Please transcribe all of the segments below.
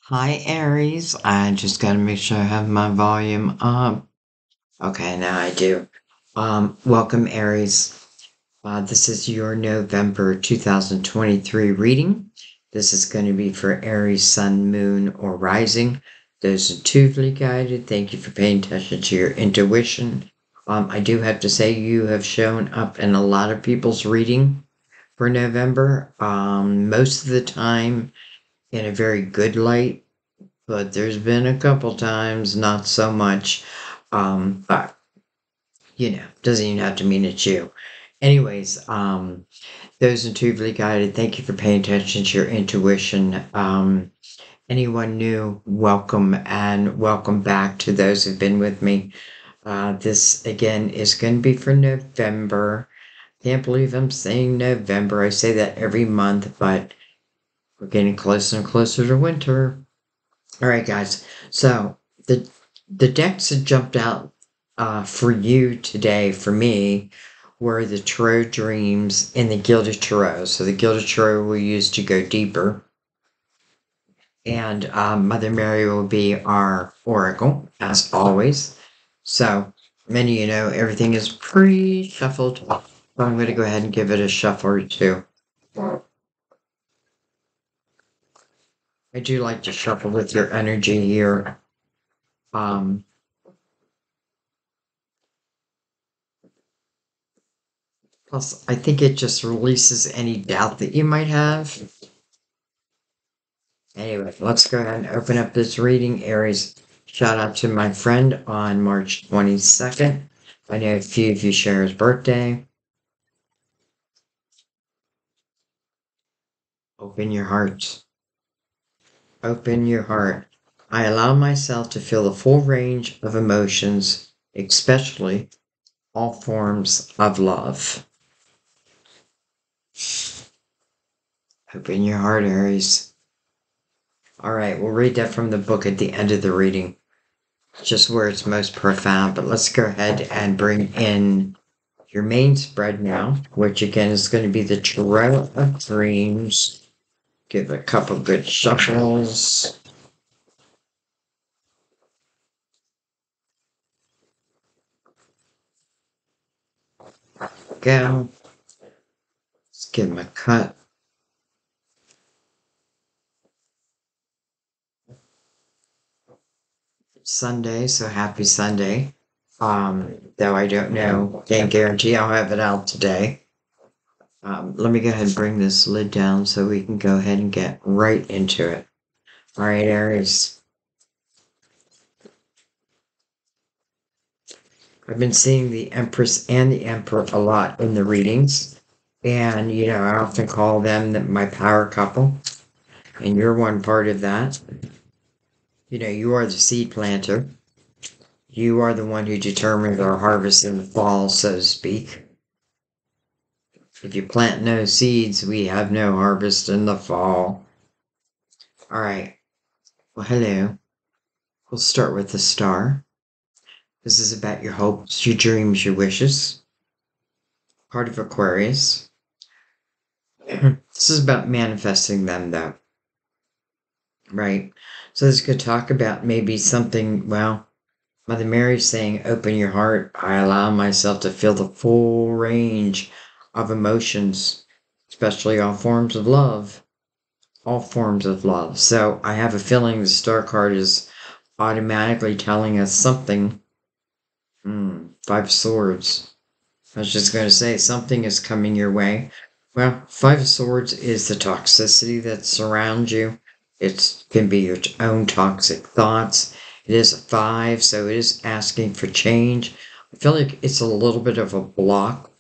Hi, Aries. I just gotta make sure I have my volume up. Okay, now I do. Welcome, Aries. This is your November 2023 reading. This is going to be for Aries, Sun, Moon, or Rising. Those intuitively guided. Thank you for paying attention to your intuition. I do have to say you have shown up in a lot of people's reading for November. Most of the time in a very good light, but there's been a couple times not so much. But doesn't even have to mean it's you. Anyways, those intuitively guided, thank you for paying attention to your intuition. Anyone new, welcome, and welcome back to those who've been with me. This again is going to be for November. Can't believe I'm saying November. I say that every month, but we're getting closer and closer to winter. All right, guys. So the decks that jumped out for you today, for me, were the Tarot Dreams and the Gilded Tarot. So the Gilded Tarot we use to go deeper, and Mother Mary will be our oracle as always. So many, everything is pre-shuffled. So I'm going to go ahead and give it a shuffle or two. I do like to shuffle with your energy here. Um, Plus, I think it just releases any doubt that you might have. Anyway, let's go ahead and open up this reading. Aries, shout out to my friend on March 22nd. I know a few of you share his birthday. Open your heart. Open your heart. I allow myself to feel the full range of emotions, especially all forms of love. Open your heart, Aries. All right, we'll read that from the book at the end of the reading, just where it's most profound. But let's go ahead and bring in your main spread now, which again is going to be the Tarot of Dreams. Give it a couple good shuffles. Go. Let's give him a cut. Sunday, so happy Sunday. Though I don't know, can't guarantee I'll have it out today. Let me go ahead and bring this lid down so we can go ahead and get right into it. All right, Aries. I've been seeing the Empress and the Emperor a lot in the readings. And, I often call them my power couple. And you're one part of that. You are the seed planter. You are the one who determines our harvest in the fall, so to speak. If you plant no seeds, we have no harvest in the fall. All right. Well, hello. We'll start with the star. This is about your hopes, your dreams, your wishes. Part of Aquarius. This is about manifesting them, though. Right? So this could talk about maybe something, well, Mother Mary's saying, open your heart. I allow myself to feel the full range of emotions, especially all forms of love. All forms of love. So I have a feeling the star card is automatically telling us something. Five of Swords. I was just going to say something is coming your way. Well, Five of Swords is the toxicity that surrounds you. It can be your own toxic thoughts. It is a 5, so it is asking for change. I feel like it's a little bit of a block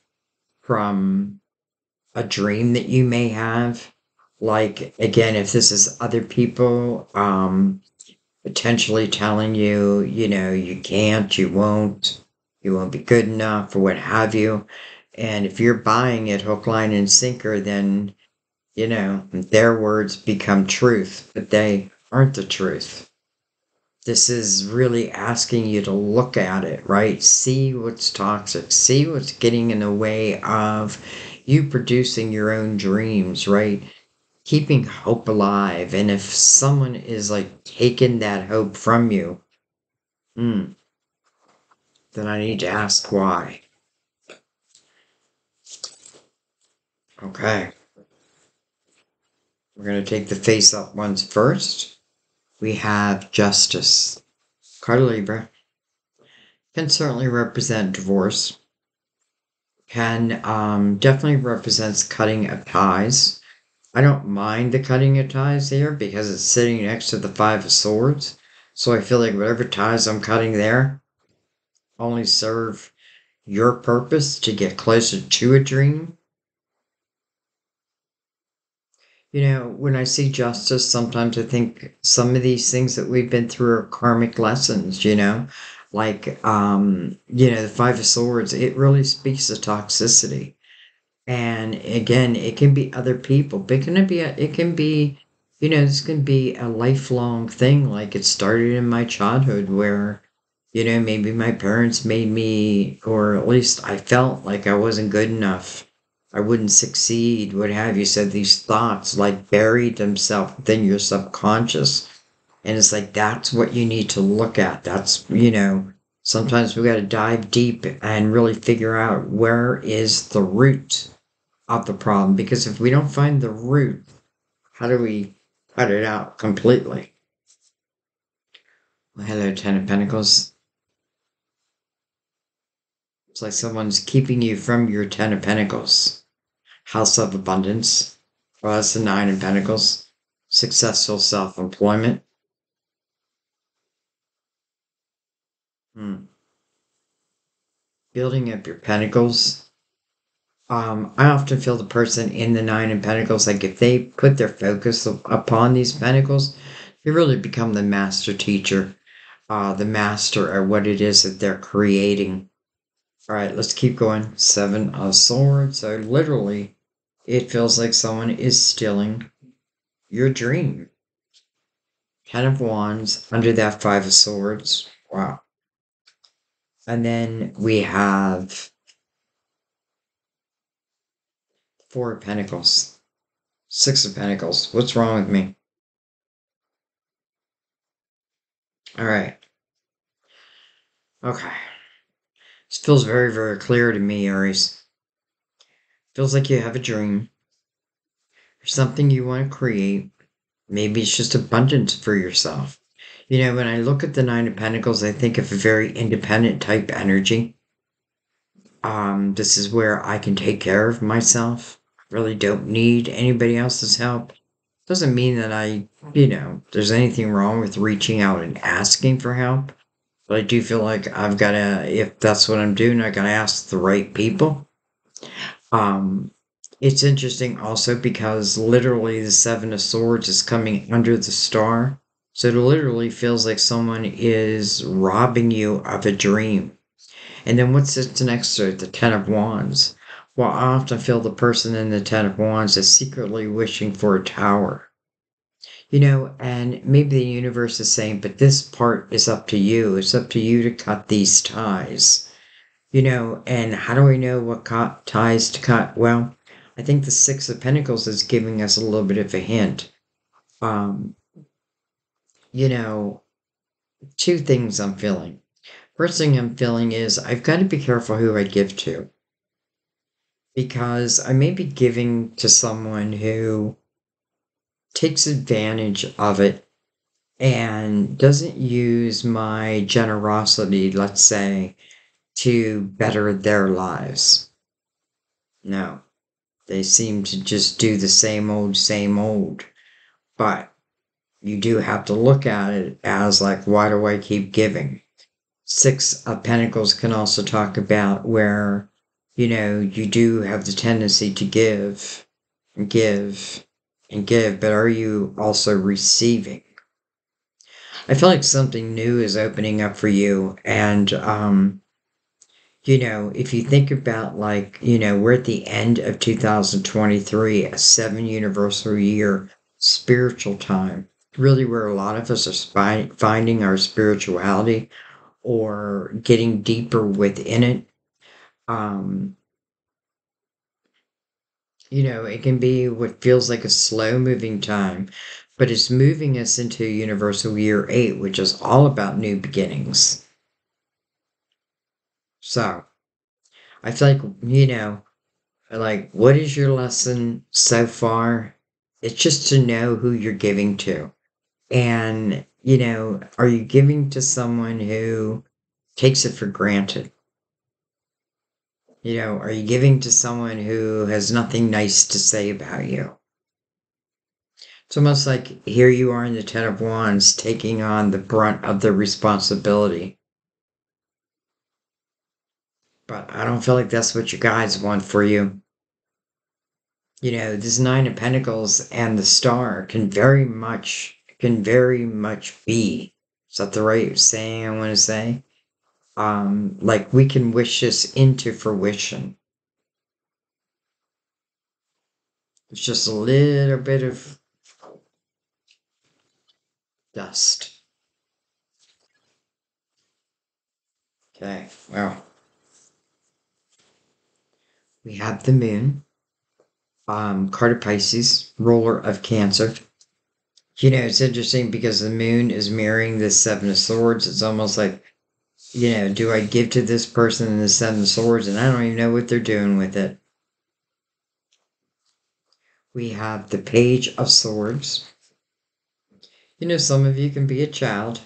from a dream that you may have. Like, again, if this is other people potentially telling you, you can't, you won't be good enough, or what have you. And if you're buying it hook, line, and sinker, then, their words become truth, but they aren't the truth. This is really asking you to look at it, right? See what's toxic, see what's getting in the way of you producing your own dreams, right? keeping hope alive. And if someone is like taking that hope from you, then I need to ask why. Okay. We're going to take the face up ones first. We have Justice. Card Libra can certainly represent divorce, can definitely represents cutting of ties. I don't mind the cutting of ties here because it's sitting next to the Five of Swords. So I feel like whatever ties I'm cutting there only serve your purpose to get closer to a dream. You know, when I see justice, sometimes I think some of these things that we've been through are karmic lessons, you know? Like, the Five of Swords, it really speaks to toxicity. And again, it can be other people, but it can be, this can be a lifelong thing. Like it started in my childhood where, maybe my parents made me, or at least I felt like I wasn't good enough. I wouldn't succeed, what have you. Said these thoughts like buried themselves within your subconscious. And it's like, that's what you need to look at. Sometimes we got to dive deep and really figure out where is the root of the problem, because if we don't find the root, how do we cut it out completely? Well, hello, Ten of Pentacles. It's like someone's keeping you from your Ten of Pentacles. House of Abundance. Well, that's the Nine of Pentacles. Successful self-employment. Building up your pentacles. I often feel the person in the Nine of Pentacles, like if they put their focus upon these pentacles, they really become the master teacher, the master of what it is that they're creating. All right, let's keep going. Seven of Swords. So literally, it feels like someone is stealing your dream. Ten of Wands under that Five of Swords. Wow. And then we have Four of Pentacles. Six of Pentacles. What's wrong with me? All right. Okay. This feels very, very clear to me, Aries. Feels like you have a dream. Or something you want to create. Maybe it's just abundance for yourself. When I look at the Nine of Pentacles, I think of a very independent type energy. This is where I can take care of myself. Really don't need anybody else's help. Doesn't mean that there's anything wrong with reaching out and asking for help. But I do feel like if that's what I'm doing, I gotta ask the right people. Um, it's interesting also because literally the Seven of Swords is coming under the star. So it literally feels like someone is robbing you of a dream. And then what sits next to it? The Ten of Wands. Well, I often feel the person in the Ten of Wands is secretly wishing for a tower. And maybe the universe is saying, but this part is up to you. It's up to you to cut these ties. And how do we know what ties to cut? Well, I think the Six of Pentacles is giving us a little bit of a hint. Um, you know, Two things I'm feeling. First thing I'm feeling is I've got to be careful who I give to, because I may be giving to someone who takes advantage of it and doesn't use my generosity, let's say, to better their lives. No, they seem to just do the same old, same old. But you do have to look at it as like, why do I keep giving? Six of Pentacles can also talk about where, you do have the tendency to give and give and give, but are you also receiving? I feel like something new is opening up for you. And, if you think about like, we're at the end of 2023, a 7 universal year spiritual time, really where a lot of us are finding our spirituality or getting deeper within it. Um, It can be what feels like a slow moving time, but it's moving us into universal year 8, which is all about new beginnings. So I feel like, like, what is your lesson so far? It's just to know who you're giving to. And, are you giving to someone who takes it for granted? Are you giving to someone who has nothing nice to say about you? It's almost like here you are in the Ten of Wands taking on the brunt of the responsibility. But I don't feel like that's what your guides want for you. This Nine of Pentacles and the Star can very much be. Is that the right saying I want to say? Like we can wish this into fruition. It's just a little bit of dust. Okay, well, we have the moon, card of Pisces, ruler of Cancer. It's interesting because the moon is mirroring the Seven of Swords. It's almost like, do I give to this person in the Seven of Swords and I don't even know what they're doing with it? We have the Page of Swords. Some of you can be a child.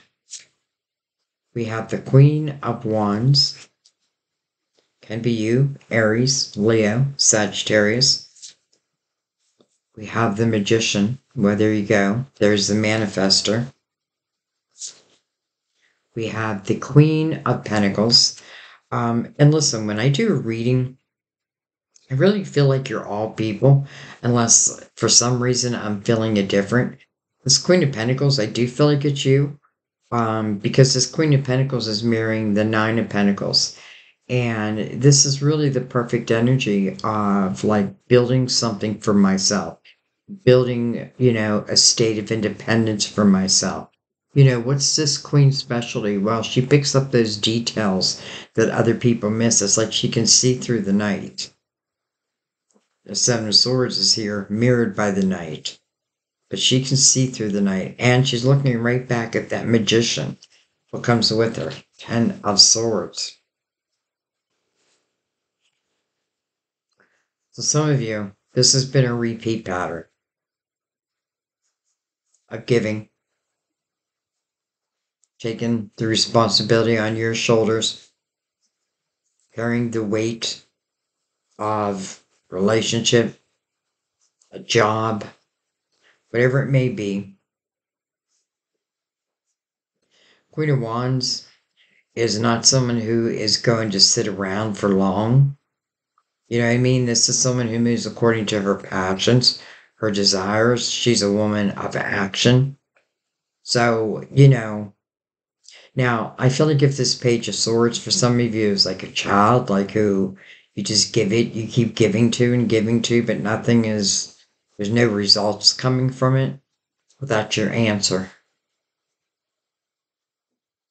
We have the Queen of Wands. Can be you, Aries, Leo, Sagittarius. We have the Magician. Well, there you go. There's the Manifester. We have the Queen of Pentacles. And listen, when I do a reading, I really feel like you're all people, unless for some reason I'm feeling it different. This Queen of Pentacles, I do feel like it's you, because this Queen of Pentacles is mirroring the Nine of Pentacles. And this is really the perfect energy of like building something for myself, building, a state of independence for myself. What's this queen's specialty? Well, she picks up those details that other people miss. It's like she can see through the night. The Seven of Swords is here, mirrored by the night. But she can see through the night. And she's looking right back at that magician. What comes with her? Ten of Swords. So some of you, this has been a repeat pattern of giving, taking the responsibility on your shoulders, carrying the weight of relationship, a job, whatever it may be. Queen of Wands is not someone who is going to sit around for long. You know what I mean? This is someone who moves according to her passions, her desires. She's a woman of action. So, now I feel like if this Page of Swords for some of you is like a child, like who you just give it, you keep giving to and giving to, but there's no results coming from it. Well, that's your answer.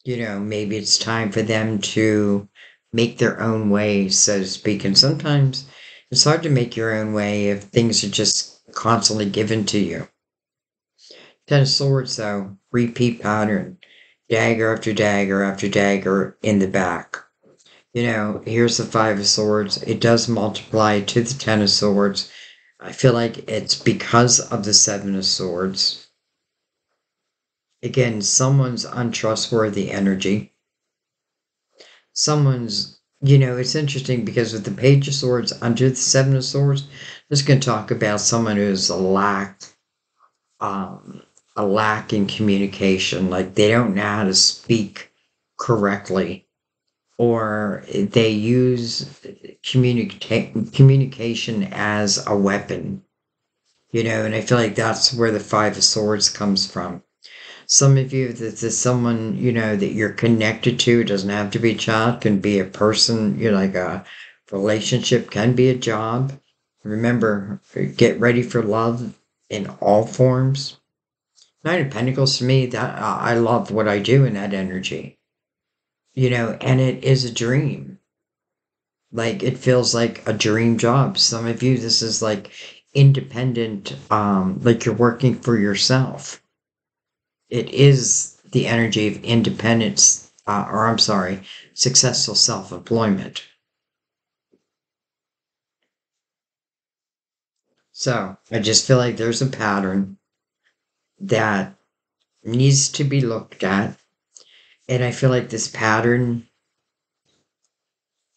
Maybe it's time for them to make their own way, so to speak. And sometimes it's hard to make your own way if things are just constantly given to you. Ten of Swords, though, repeat pattern, dagger after dagger after dagger in the back. Here's the Five of Swords. It does multiply to the Ten of Swords. I feel like it's because of the Seven of Swords. Again, someone's untrustworthy energy. It's interesting because with the Page of Swords under the Seven of Swords, this can talk about someone who's a lack in communication. Like they don't know how to speak correctly, or they use communication as a weapon. And I feel like that's where the Five of Swords comes from. Some of you, this is someone, that you're connected to. It doesn't have to be a child, can be a person, like a relationship, can be a job. Remember, get ready for love in all forms. Nine of Pentacles to me, that I love what I do in that energy. And it is a dream. Like it feels like a dream job. Some of you, this is like independent, like you're working for yourself. It is the energy of independence, or I'm sorry, successful self-employment. So I just feel like there's a pattern that needs to be looked at. And I feel like this pattern,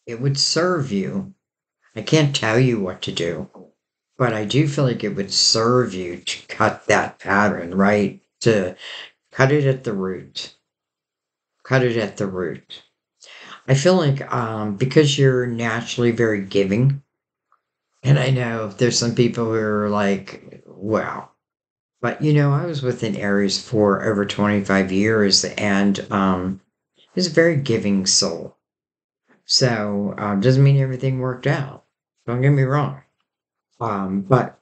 it would serve you. I can't tell you what to do, but I do feel like it would serve you to cut that pattern, right? To cut it at the root. Cut it at the root. I feel like because you're naturally very giving, and I know there's some people who are like, wow. But I was with an Aries for over 25 years and he's a very giving soul. So doesn't mean everything worked out. Don't get me wrong. But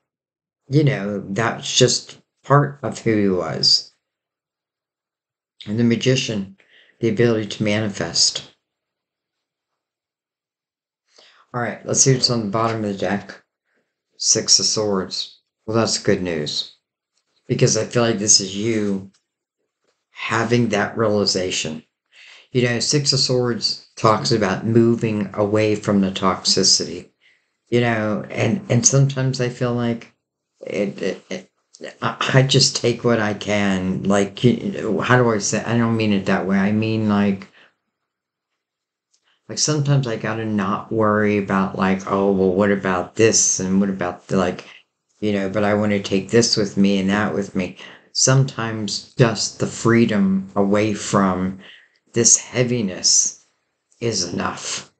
that's just part of who he was. And the magician, the ability to manifest. All right, let's see what's on the bottom of the deck. Six of Swords. Well, that's good news because I feel like this is you having that realization. Six of Swords talks about moving away from the toxicity. And sometimes I feel like I just take what I can. Like, how do I say? I don't mean it that way. I mean like sometimes I gotta not worry about like, oh well, what about this and what about the like, but I want to take this with me and that with me. Sometimes just the freedom away from this heaviness is enough.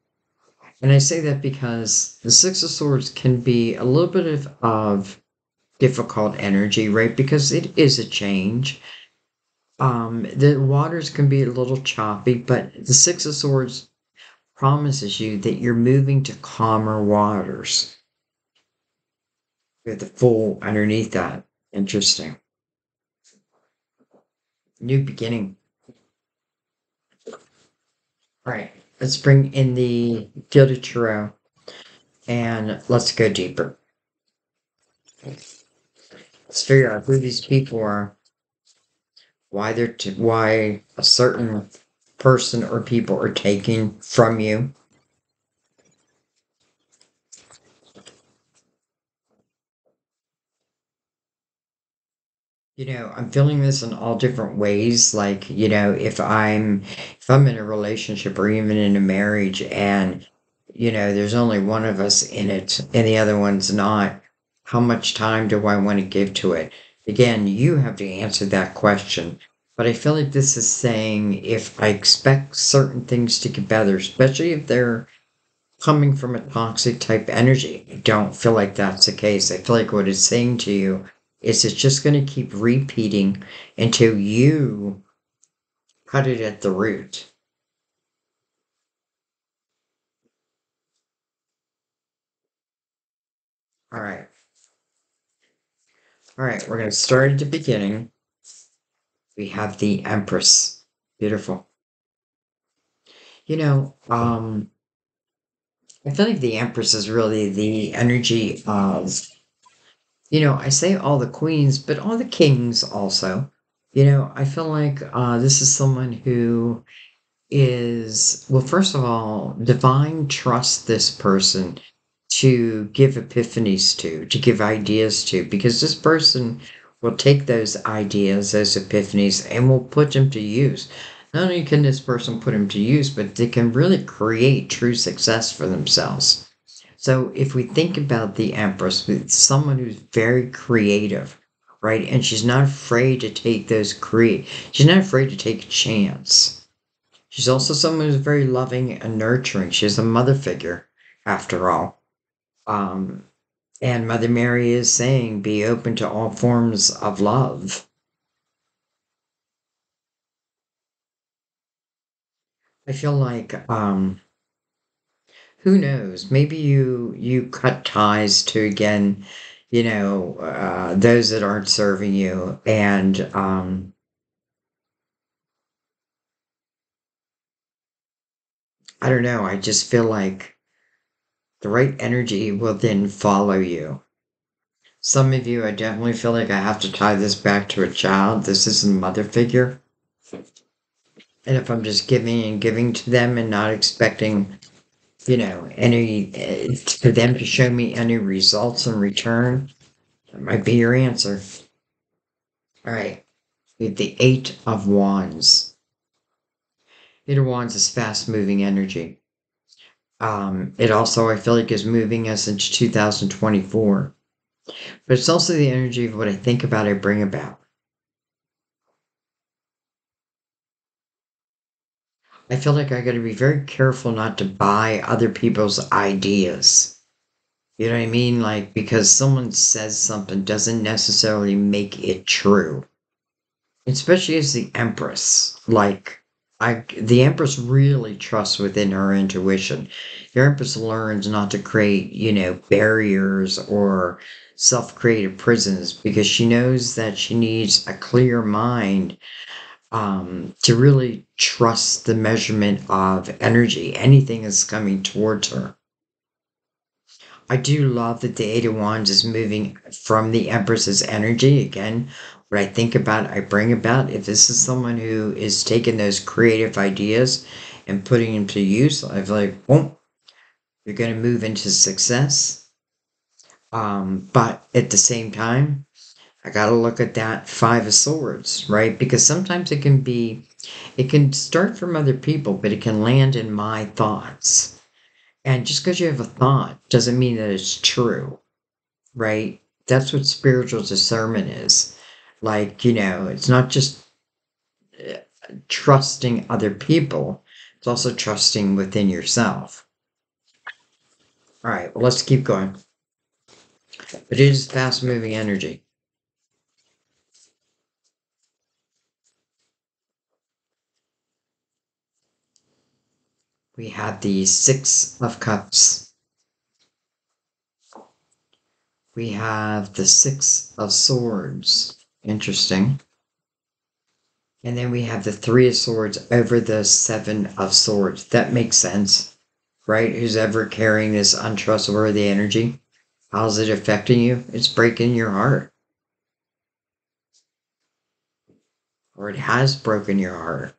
And I say that because the Six of Swords can be a little bit of difficult energy, right? Because it is a change. The waters can be a little choppy, but the Six of Swords promises you that you're moving to calmer waters. With the Fool underneath that. Interesting. New beginning. All right, let's bring in the Gilded Tarot and let's go deeper. Let's figure out who these people are, why a certain person or people are taking from you. I'm feeling this in all different ways. Like, if I'm in a relationship or even in a marriage and, there's only one of us in it and the other one's not, how much time do I want to give to it? Again, you have to answer that question. But I feel like this is saying if I expect certain things to get better, especially if they're coming from a toxic type energy. I don't feel like that's the case. I feel like what it's saying to you is it's just going to keep repeating until you cut it at the root. All right. All right. We're going to start at the beginning. We have the Empress. Beautiful. You know, um, I feel like the Empress is really the energy of, I say all the queens, but all the kings also. I feel like this is someone who is, well, first of all, divine trust this person to give epiphanies to give ideas to, because this person will take those ideas, those epiphanies, and will put them to use. Not only can this person put them to use, but they can really create true success for themselves. So if we think about the Empress, it's someone who's very creative, right? And she's not afraid to take she's not afraid to take a chance. She's also someone who's very loving and nurturing. She's a mother figure, after all. Um, and Mother Mary is saying, be open to all forms of love. I feel like, who knows? Maybe you cut ties to again, those that aren't serving you, and I don't know. I just feel like The right energy will then follow you. Some of you, I definitely feel like I have to tie this back to a child. This is a mother figure. And if I'm just giving and giving to them and not expecting, any, for them to show me any results in return, that might be your answer. All right. We have the Eight of Wands. Eight of Wands is fast moving energy. It also, I feel like, is moving us into 2024. But it's also the energy of what I think about, I bring about. I feel like I got to be very careful not to buy other people's ideas. You know what I mean? Like, because someone says something doesn't necessarily make it true. Especially as the Empress. Like, the Empress really trusts within her intuition. The Empress learns not to create, barriers or self-created prisons because she knows that she needs a clear mind to really trust the measurement of energy. Anything is coming towards her. I do love that the Eight of Wands is moving from the Empress's energy. Again, what I think about, I bring about. If this is someone who is taking those creative ideas and putting them to use, I feel like, boom, you're going to move into success. But at the same time, I got to look at that Five of Swords, right? Because sometimes it can start from other people, but it can land in my thoughts. And just because you have a thought doesn't mean that it's true, right? That's what spiritual discernment is. Like, it's not just uh, trusting other people, it's also trusting within yourself. All right, well, let's keep going. But it is fast moving energy. We have the Six of Cups. We have the Six of Swords. Interesting. And then we have the Three of Swords over the Seven of Swords. That makes sense, right? Who's ever carrying this untrustworthy energy? How's it affecting you? It's breaking your heart. Or it has broken your heart.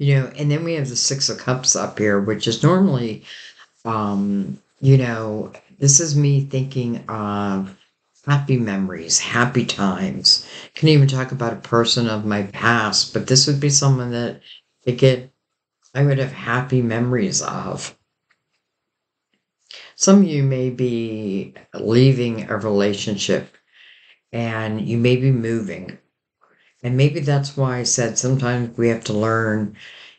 And then we have the Six of Cups up here, which is normally, this is me thinking of happy memories, happy times. Can even talk about a person of my past, but this would be someone that I would have happy memories of. Some of you may be leaving a relationship and you may be moving. And maybe that's why I said sometimes we have to learn,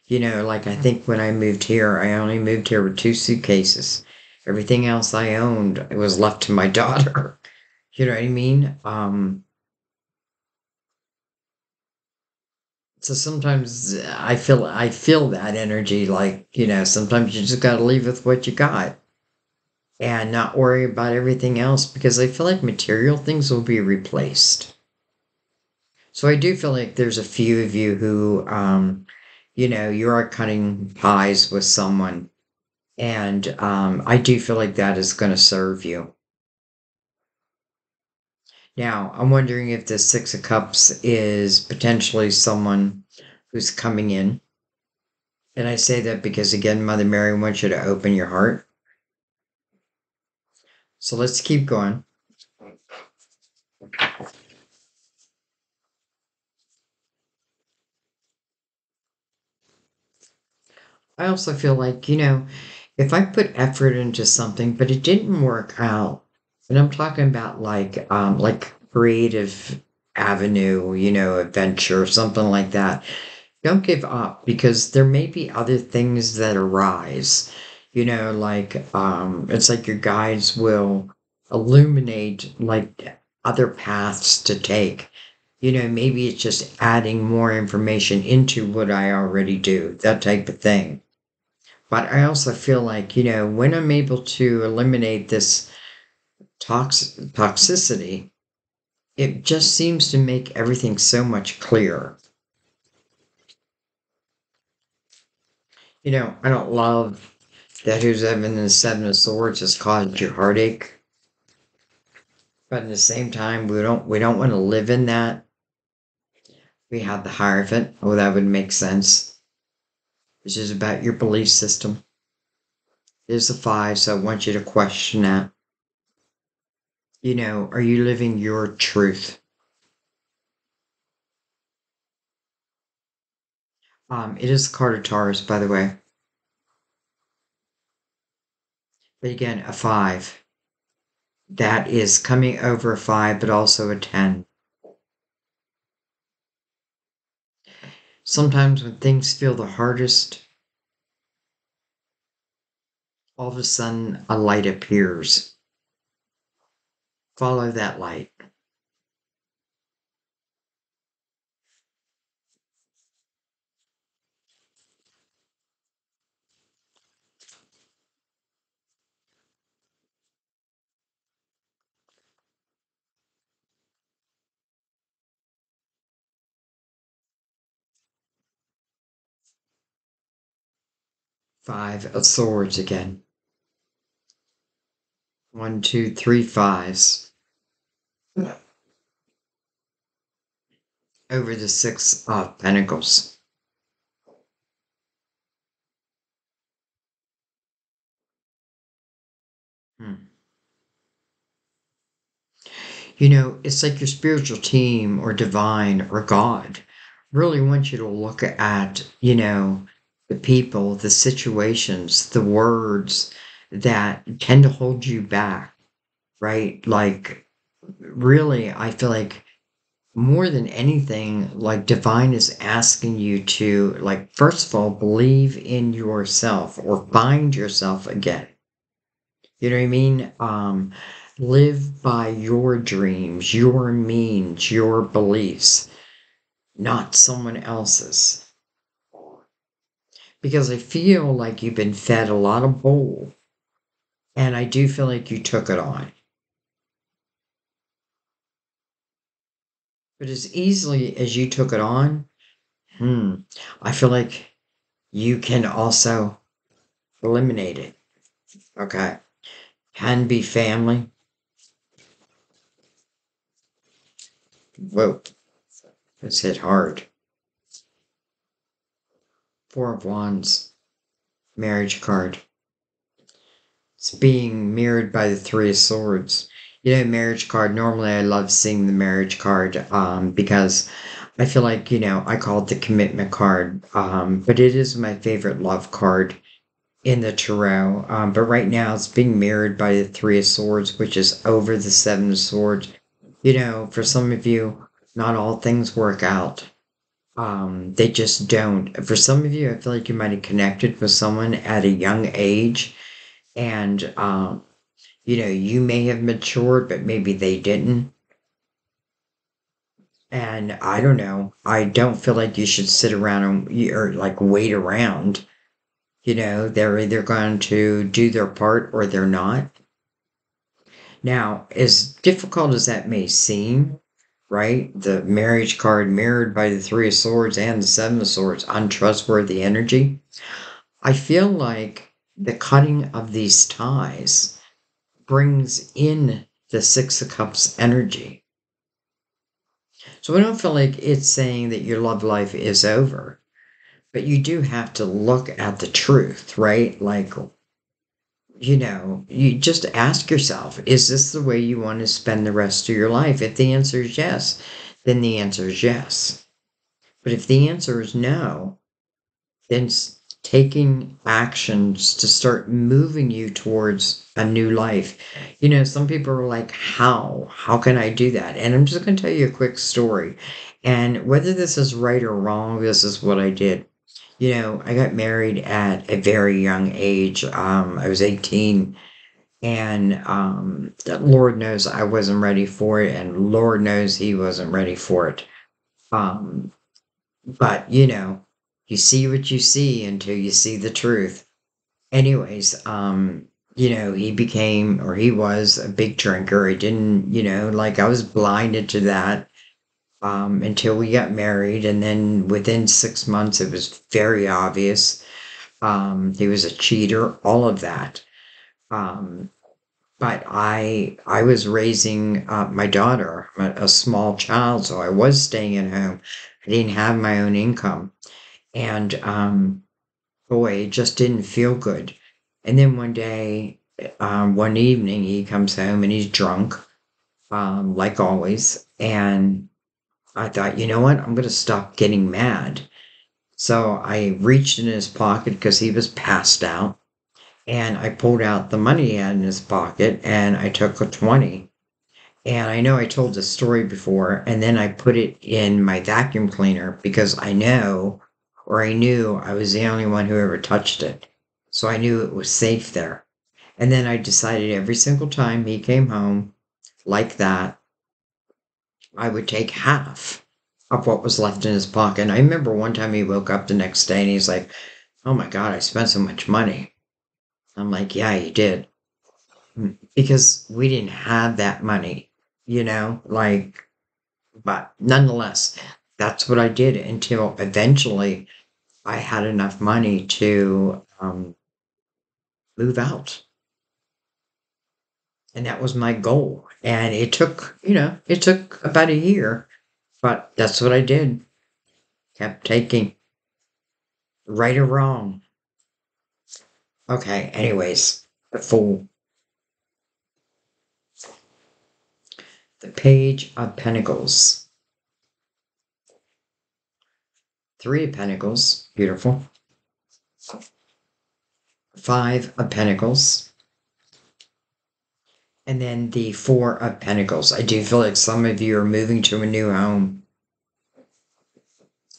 like I think when I moved here, I only moved here with two suitcases. Everything else I owned, it was left to my daughter. You know what I mean? So sometimes I feel that energy, like, sometimes you just gotta leave with what you got and not worry about everything else because I feel like material things will be replaced. So I do feel like there's a few of you who, you are cutting ties with someone, and I do feel like that is going to serve you. Now, I'm wondering if the Six of Cups is potentially someone who's coming in. And I say that because, again, Mother Mary wants you to open your heart. So let's keep going. I also feel like, if I put effort into something, but it didn't work out, and I'm talking about like creative avenue, adventure, something like that. Don't give up because there may be other things that arise. It's like your guides will illuminate like other paths to take. Maybe it's just adding more information into what I already do, that type of thing. But I also feel like, when I'm able to eliminate this toxicity, it just seems to make everything so much clearer. I don't love that who's having the Seven of Swords has caused you heartache, but at the same time, we don't want to live in that. We have the Hierophant. Oh, that would make sense. Which is about your belief system. There's a five, so I want you to question that. Are you living your truth? It is the card of Taurus, by the way. But again, a five. That is coming over a five, but also a 10. Sometimes when things feel the hardest, all of a sudden a light appears. Follow that light. Five of swords again. One, two, three fives. Over the six of pentacles. Hmm. It's like your spiritual team or divine or God really wants you to look at, the people, the situations, the words that tend to hold you back, right? Like, really, I feel like more than anything, like divine is asking you to, like, first of all, believe in yourself or find yourself again. You know what I mean? Live by your dreams, your means, your beliefs, not someone else's. Because I feel like you've been fed a lot of bull, and I do feel like you took it on. But as easily as you took it on, hmm, I feel like you can also eliminate it. Okay. Can be family. Whoa, it's hit hard. Four of Wands, marriage card. It's being mirrored by the Three of Swords. Marriage card. Normally, I love seeing the marriage card because I feel like, I call it the commitment card, but it is my favorite love card in the tarot. But right now, it's being mirrored by the Three of Swords, which is over the Seven of Swords. For some of you, not all things work out. They just don't. For some of you, I feel like you might have connected with someone at a young age, and you may have matured, but maybe they didn't. And I don't know. I don't feel like you should sit around or like wait around. They're either going to do their part or they're not. Now, as difficult as that may seem, right? The marriage card mirrored by the Three of Swords and the Seven of Swords, untrustworthy energy. I feel like the cutting of these ties brings in the Six of Cups energy. So I don't feel like it's saying that your love life is over, but you do have to look at the truth, right? Like, you just ask yourself, is this the way you want to spend the rest of your life? If the answer is yes, then the answer is yes. But if the answer is no, then taking actions to start moving you towards a new life. Some people are like, how? How can I do that? And I'm just going to tell you a quick story. And whether this is right or wrong, this is what I did. I got married at a very young age. I was 18, and Lord knows I wasn't ready for it, and Lord knows he wasn't ready for it. Um, but, you see what you see until you see the truth. Anyways, he was a big drinker. He didn't, like I was blinded to that until we got married. And then within 6 months, it was very obvious. He was a cheater, all of that. Um, but I was raising my daughter, a small child, so I was staying at home. I didn't have my own income, and boy, it just didn't feel good. And then one day, one evening, he comes home and he's drunk, like always. And I thought, you know what? I'm going to stop getting mad. So I reached in his pocket because he was passed out, and I pulled out the money he had in his pocket and I took a 20. And I know I told this story before, and then I put it in my vacuum cleaner because I know, or I knew I was the only one who ever touched it. So I knew it was safe there. And then I decided every single time he came home like that, I would take half of what was left in his pocket. And I remember one time he woke up the next day and he's like, "Oh my God, I spent so much money." I'm like, "Yeah, you did." Because we didn't have that money, like, but nonetheless, that's what I did until eventually I had enough money to move out. And that was my goal. And it took about a year, but that's what I did. Kept taking, right or wrong. Okay, anyways, the Fool. The Page of Pentacles. Three of Pentacles. Beautiful. Five of Pentacles. And then the Four of Pentacles. I do feel like some of you are moving to a new home.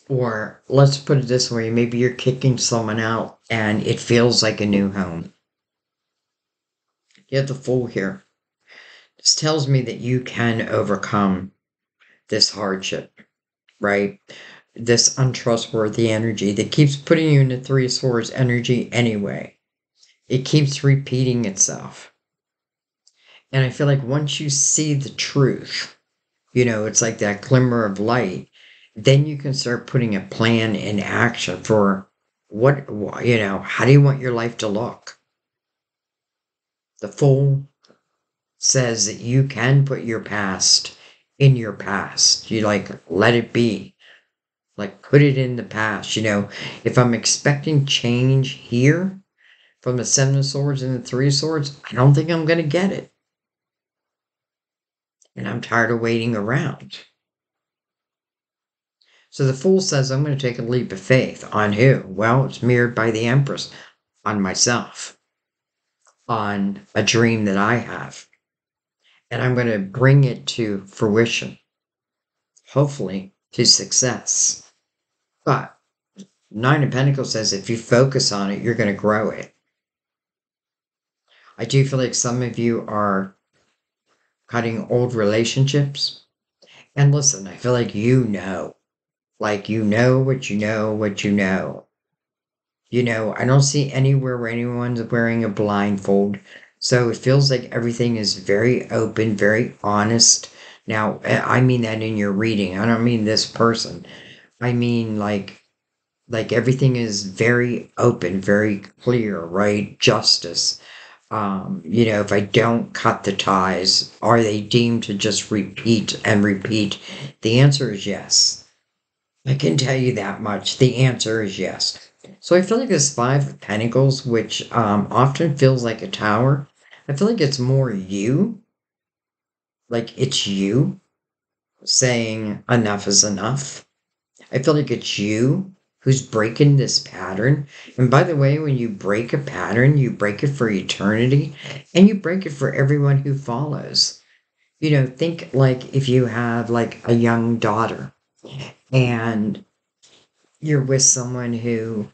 Or let's put it this way, maybe you're kicking someone out and it feels like a new home. You have the Fool here. This tells me that you can overcome this hardship, right? This untrustworthy energy that keeps putting you in the Three of Swords energy anyway. It keeps repeating itself. And I feel like once you see the truth, it's like that glimmer of light, then you can start putting a plan in action for how do you want your life to look? The Fool says that you can put your past in your past. You like let it be. Like put it in the past. If I'm expecting change here from the Seven of Swords and the Three of Swords, I don't think I'm gonna get it. And I'm tired of waiting around. So the Fool says, I'm going to take a leap of faith. On who? Well, it's mirrored by the Empress. On myself. On a dream that I have. And I'm going to bring it to fruition. Hopefully to success. But Nine of Pentacles says if you focus on it, you're going to grow it. I do feel like some of you are cutting old relationships. And listen, I feel like like you know what you know what you know. I don't see anywhere where anyone's wearing a blindfold. So it feels like everything is very open, very honest. Now, I mean that in your reading. I don't mean this person. I mean like everything is very open, very clear, right? Justice. If I don't cut the ties, are they deemed to just repeat and repeat? The answer is yes. I can tell you that much. The answer is yes. So I feel like this Five of Pentacles, which often feels like a tower, I feel like it's more you. Like it's you saying enough is enough. I feel like it's you who's breaking this pattern. And by the way, when you break a pattern, you break it for eternity and you break it for everyone who follows. Think like if you have like a young daughter and you're with someone who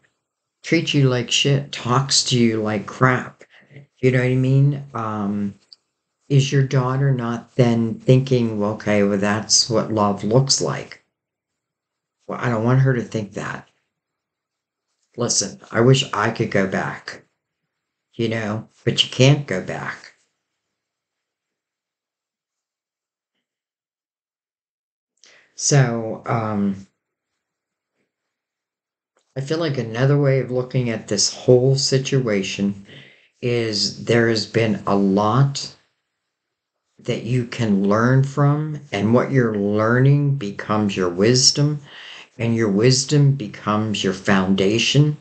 treats you like shit, talks to you like crap. You know what I mean? Is your daughter not then thinking, well, okay, well, that's what love looks like? Well, I don't want her to think that. Listen, I wish I could go back, but you can't go back. So, I feel like another way of looking at this whole situation is there has been a lot that you can learn from, and what you're learning becomes your wisdom, and your wisdom becomes your foundation,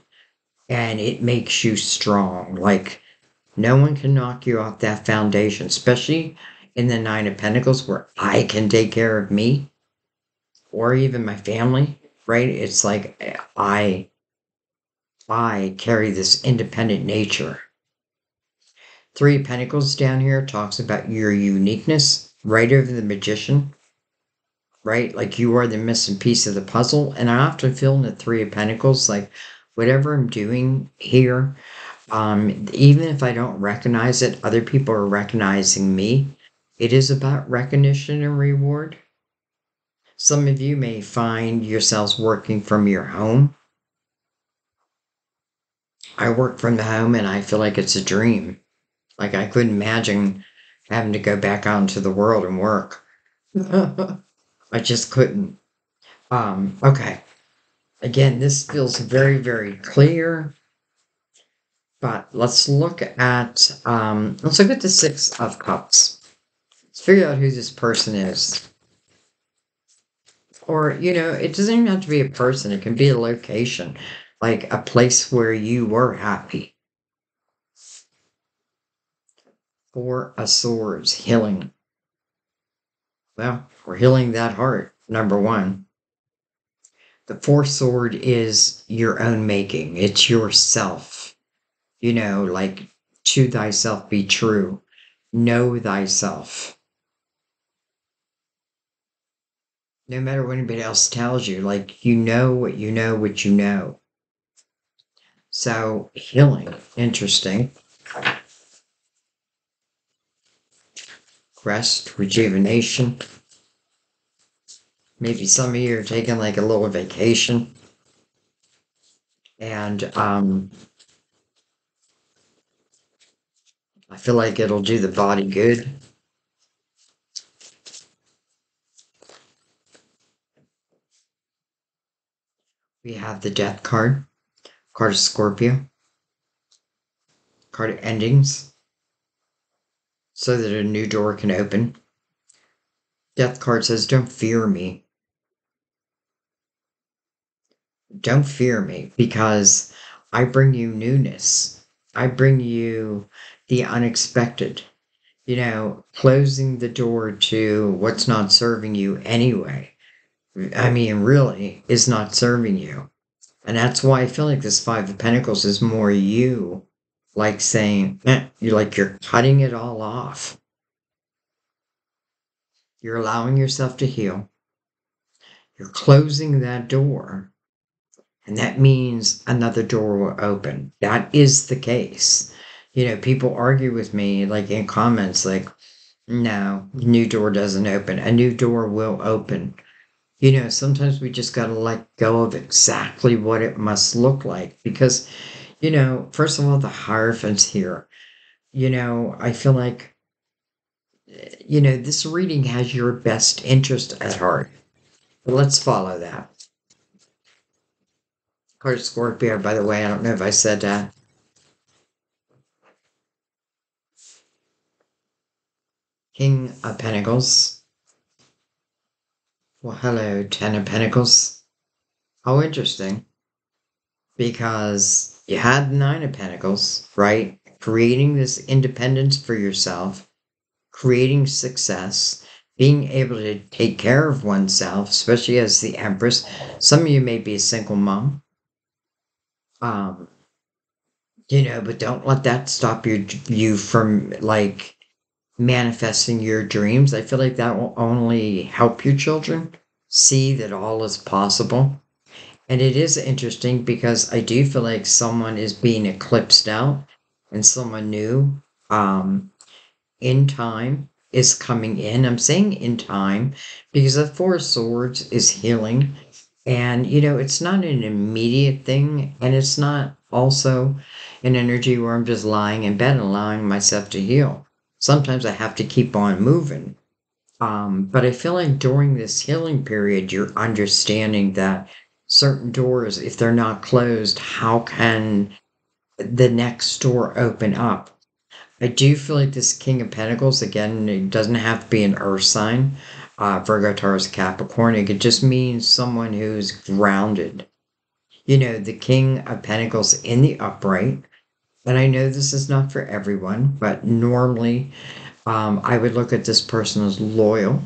and it makes you strong. Like, no one can knock you off that foundation, especially in the Nine of Pentacles where I can take care of me or even my family, right? It's like I carry this independent nature. Three of Pentacles down here talks about your uniqueness, right over the Magician, right? Like you are the missing piece of the puzzle. And I often feel in the Three of Pentacles, like whatever I'm doing here, even if I don't recognize it, other people are recognizing me. It is about recognition and reward. Some of you may find yourselves working from your home. I work from the home and I feel like it's a dream. Like I couldn't imagine having to go back out into the world and work. I just couldn't. Okay. Again, this feels very, very clear. But let's look at the Six of Cups. Let's figure out who this person is. Or, it doesn't even have to be a person. It can be a location, like a place where you were happy. Four of Swords, healing. Well, we're healing that heart, number one. The fourth sword is your own making. It's yourself. Like, to thyself be true. Know thyself. No matter what anybody else tells you, like, you know what you know what you know. So, healing, interesting. Rest, rejuvenation. Maybe some of you are taking like a little vacation. And I feel like it'll do the body good. We have the Death card of Scorpio, card of endings, so that a new door can open. Death card says, don't fear me. Don't fear me, because I bring you newness. I bring you the unexpected, closing the door to what's not serving you anyway. I mean, really, is not serving you. And that's why I feel like this Five of Pentacles is more you, like saying, you're cutting it all off. You're allowing yourself to heal. You're closing that door. And that means another door will open. That is the case. People argue with me, like in comments, like, no, new door doesn't open. A new door will open. Sometimes we just got to let go of exactly what it must look like. Because, first of all, the Hierophant's here. I feel like, this reading has your best interest at heart. But let's follow that. Card Scorpio, by the way, I don't know if I said that. King of Pentacles. Well, hello, Ten of Pentacles. How interesting. Because you had Nine of Pentacles, right? Creating this independence for yourself, creating success, being able to take care of oneself, especially as the Empress. Some of you may be a single mom. But don't let that stop you from like manifesting your dreams. I feel like that will only help your children see that all is possible. And it is interesting because I do feel like someone is being eclipsed out and someone new in time is coming in. I'm saying in time because the Four of Swords is healing. And, it's not an immediate thing. And it's not also an energy where I'm just lying in bed and allowing myself to heal. Sometimes I have to keep on moving. But I feel like during this healing period, you're understanding that certain doors, if they're not closed, how can the next door open up? I do feel like this King of Pentacles, again, it doesn't have to be an earth sign. Virgo, Taurus, Capricorn. It just means someone who's grounded. You know, the King of Pentacles in the upright. And I know this is not for everyone, but normally I would look at this person as loyal.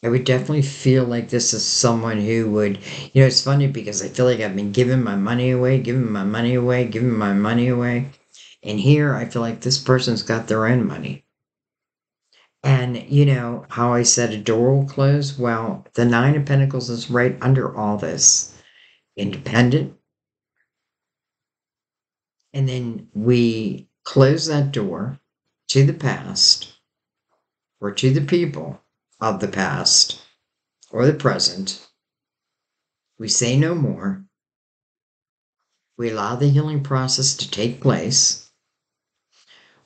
I would definitely feel like this is someone who would, it's funny because I feel like I've been giving my money away, giving my money away, giving my money away. And here I feel like this person's got their own money. And how I said a door will close? Well, the Nine of Pentacles is right under all this. Independent. And then we close that door to the past or to the people of the past or the present. We say no more. We allow the healing process to take place.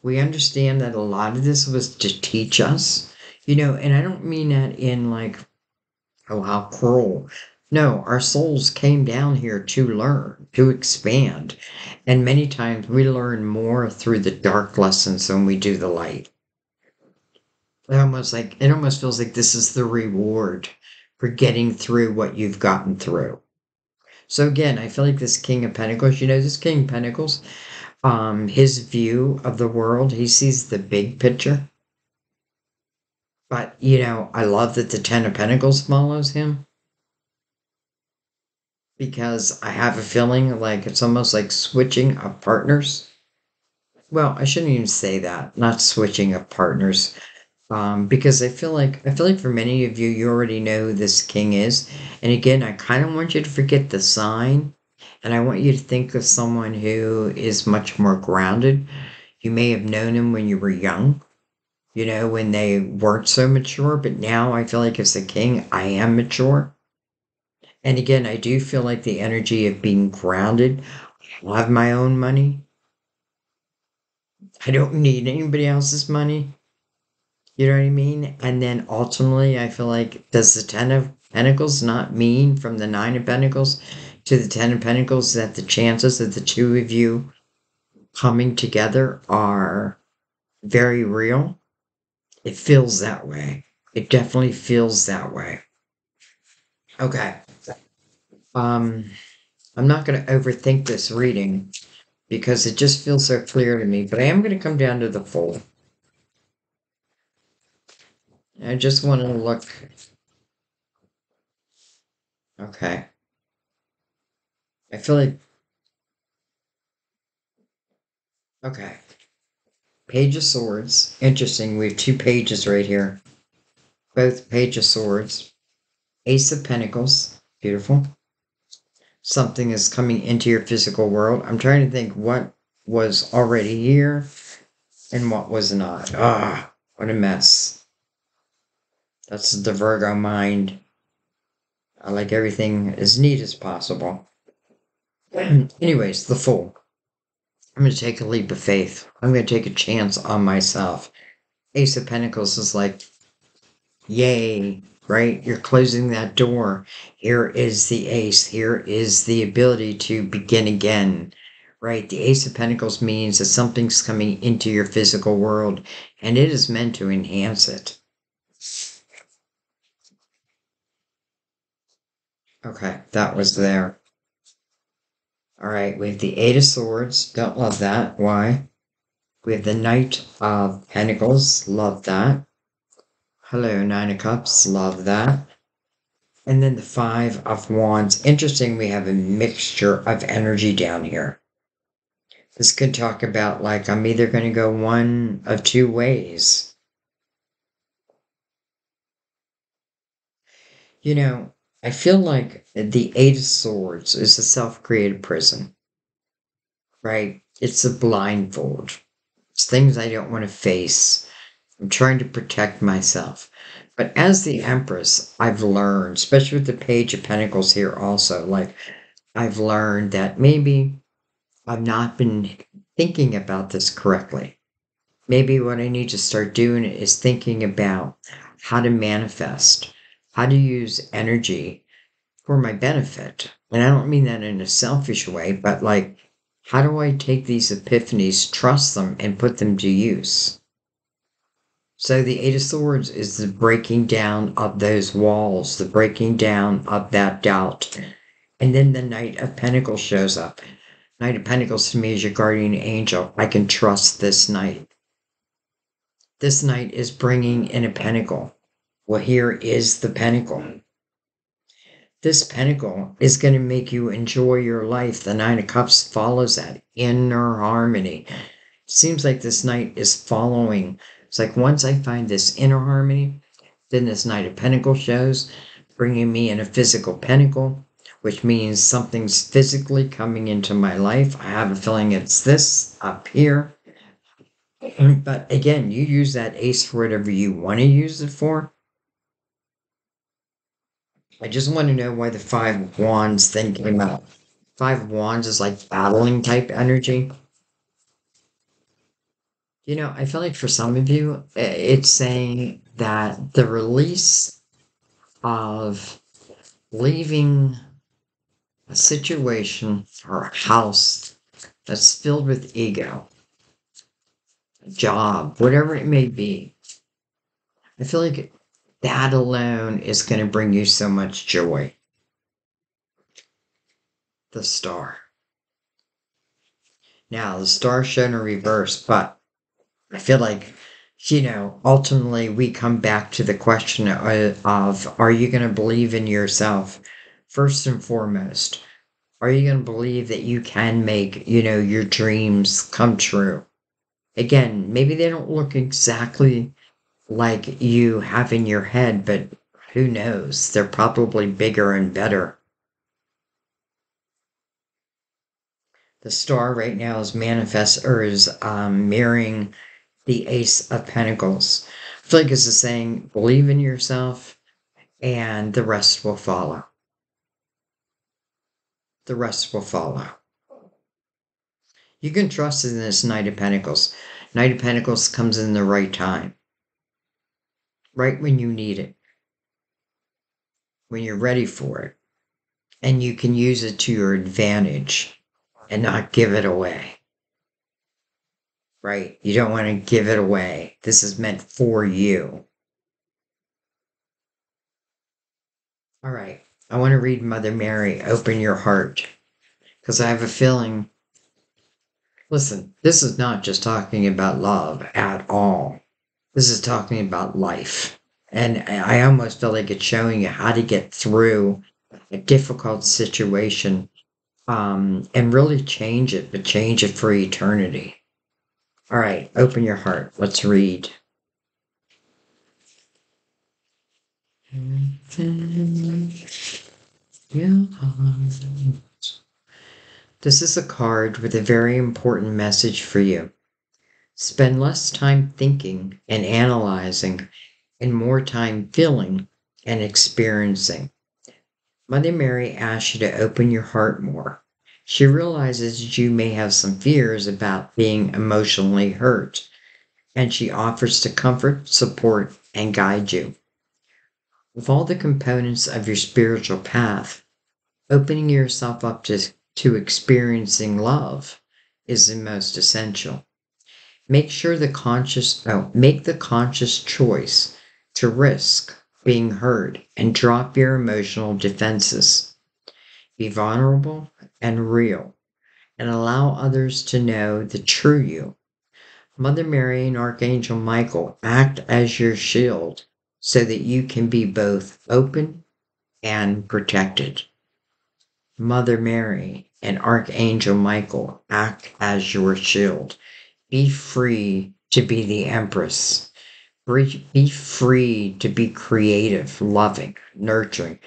We understand that a lot of this was to teach us, and I don't mean that in like, oh, how cruel. No, our souls came down here to learn, to expand. And many times we learn more through the dark lessons than we do the light. It almost feels like this is the reward for getting through what you've gotten through. So again, I feel like this King of Pentacles, this King of Pentacles, his view of the world, he sees the big picture. But, I love that the Ten of Pentacles follows him. Because I have a feeling like it's almost like switching of partners. Well, I shouldn't even say that, not switching of partners. Because I feel like for many of you, you already know who this king is. And again, I kind of want you to forget the sign. And I want you to think of someone who is much more grounded. You may have known him when you were young, when they weren't so mature. But now I feel like as a king, I am mature. And again, I do feel like the energy of being grounded. I have my own money. I don't need anybody else's money. You know what I mean? And then ultimately, I feel like, does the Ten of Pentacles not mean from the Nine of Pentacles to the Ten of Pentacles that the chances of the two of you coming together are very real? It feels that way. It definitely feels that way. Okay. I'm not going to overthink this reading because it just feels so clear to me, but I am going to come down to the full. I just want to look. Okay. I feel like. Okay. Page of Swords. Interesting. We have two pages right here. Both Page of Swords. Ace of Pentacles. Beautiful. Something is coming into your physical world. I'm trying to think what was already here and what was not. Ah, what a mess. That's the Virgo mind. I like everything as neat as possible. Anyways, the Fool. I'm going to take a leap of faith. I'm going to take a chance on myself. Ace of Pentacles is like, yay, right? You're closing that door. Here is the ace. Here is the ability to begin again, right? The Ace of Pentacles means that something's coming into your physical world and it is meant to enhance it. Okay, that was there. All right, we have the Eight of Swords. Don't love that. Why? We have the Knight of Pentacles. Love that. Hello, Nine of Cups. Love that. And then the Five of Wands. Interesting, we have a mixture of energy down here. This could talk about, like, I'm either going to go one of two ways. I feel like the Eight of Swords is a self-created prison, right? It's a blindfold. It's things I don't want to face. I'm trying to protect myself. But as the Empress, I've learned, especially with the Page of Pentacles here also, like, I've learned that maybe I've not been thinking about this correctly. Maybe what I need to start doing is thinking about how to manifest, how to use energy for my benefit, And I don't mean that in a selfish way, but like, how do I take these epiphanies, trust them, and put them to use? So the Eight of Swords is the breaking down of those walls, the breaking down of that doubt. And then the Knight of Pentacles shows up. Knight of Pentacles to me is your guardian angel. I can trust this knight. This knight is bringing in a pentacle. Well, here is the pentacle. This pentacle is going to make you enjoy your life. The Nine of Cups follows that inner harmony. It seems like this knight is following. It's like once I find this inner harmony, then this Knight of Pentacles shows, bringing me in a physical pentacle, which means something's physically coming into my life. I have a feeling it's this up here. But again, you use that ace for whatever you want to use it for. I just want to know why the Five of Wands then came out. Five of Wands is like battling type energy. You know, I feel like for some of you, it's saying that the release of leaving a situation or a house that's filled with ego, a job, whatever it may be. I feel like that alone is going to bring you so much joy. The Star. Now, the Star shown in reverse, but I feel like, you know, ultimately we come back to the question of are you going to believe in yourself? First and foremost, are you going to believe that you can make, you know, your dreams come true? Again, maybe they don't look exactly like you have in your head, but who knows? They're probably bigger and better. The Star right now is manifest or is mirroring the Ace of Pentacles. I feel like this is saying, believe in yourself and the rest will follow. The rest will follow. You can trust in this Knight of Pentacles. Knight of Pentacles comes in the right time. Right when you need it. When you're ready for it. And you can use it to your advantage and not give it away. Right? You don't want to give it away. This is meant for you. All right. I want to read Mother Mary, Open Your Heart. Because I have a feeling, listen, this is not just talking about love at all. This is talking about life. And I almost feel like it's showing you how to get through a difficult situation and really change it, but change it for eternity. All right, open your heart. Let's read. This is a card with a very important message for you. Spend less time thinking and analyzing and more time feeling and experiencing. Mother Mary asks you to open your heart more. She realizes that you may have some fears about being emotionally hurt, and she offers to comfort, support, and guide you. With all the components of your spiritual path, opening yourself up to experiencing love is the most essential. Make the conscious choice to risk being hurt and drop your emotional defenses. Be vulnerable and real and allow others to know the true you. Mother Mary and Archangel Michael act as your shield so that you can be both open and protected. Mother Mary and Archangel Michael act as your shield. Be free to be the Empress. Be free to be creative, loving, nurturing,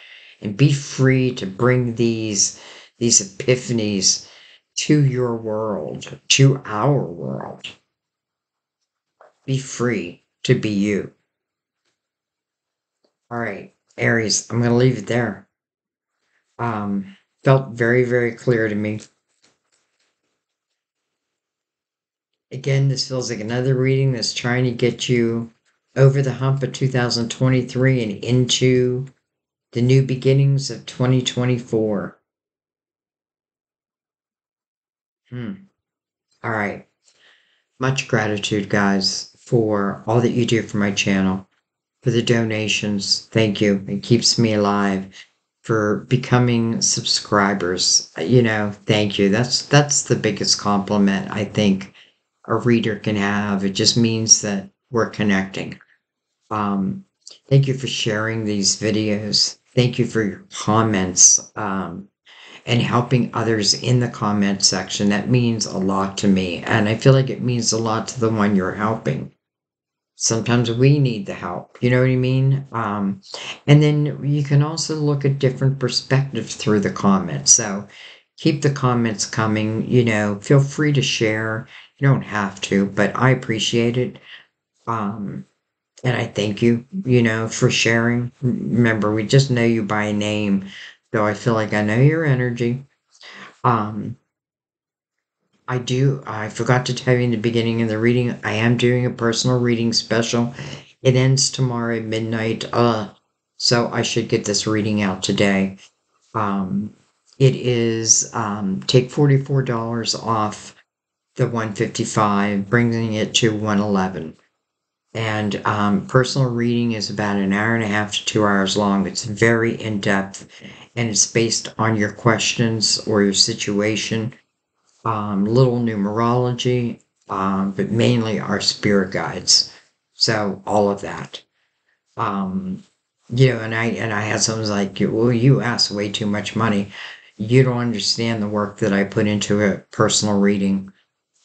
and be free to bring these epiphanies to your world, to our world. Be free to be you. All right, Aries, I'm going to leave it there. Felt very, very clear to me. Again, this feels like another reading that's trying to get you over the hump of 2023 and into the new beginnings of 2024. Hmm. All right. Much gratitude, guys, for all that you do for my channel, for the donations. Thank you. It keeps me alive. For becoming subscribers. Thank you. That's the biggest compliment I think a reader can have. It just means that we're connecting. Um, Thank you for sharing these videos. Thank you for your comments. And helping others in the comment section. That means a lot to me. And I feel like it means a lot to the one you're helping. Sometimes we need the help, you know what I mean? And then you can also look at different perspectives through the comments. So keep the comments coming, feel free to share. You don't have to, but I appreciate it. Um, and I thank you, for sharing. Remember, we just know you by name, though I feel like I know your energy. Um, I forgot to tell you in the beginning of the reading, I am doing a personal reading special. It ends tomorrow at midnight. So I should get this reading out today. Um, it is take $44 off the 155, bringing it to 111. And personal reading is about an hour and a half to 2 hours long. It's very in depth and it's based on your questions or your situation, little numerology, but mainly our spirit guides. So all of that. Um, and I had someone like, well, you ask way too much money. You don't understand the work that I put into a personal reading.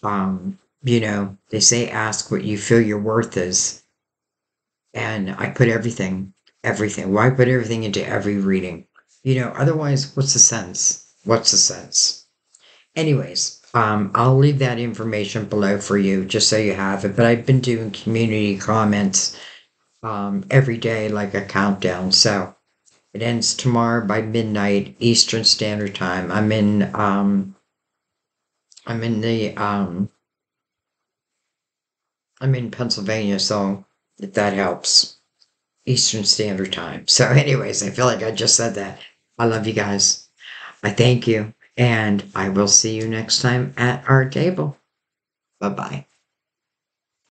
They say ask what you feel your worth is. And I put everything. Why put everything into every reading? Otherwise, what's the sense? What's the sense? Anyways, I'll leave that information below for you just so you have it. But I've been doing community comments every day, like a countdown. So it ends tomorrow by midnight Eastern Standard Time. I'm in Pennsylvania, so if that helps, Eastern Standard Time. So, anyways, I feel like I just said that. I love you guys. I thank you, and I will see you next time at our table. Bye bye.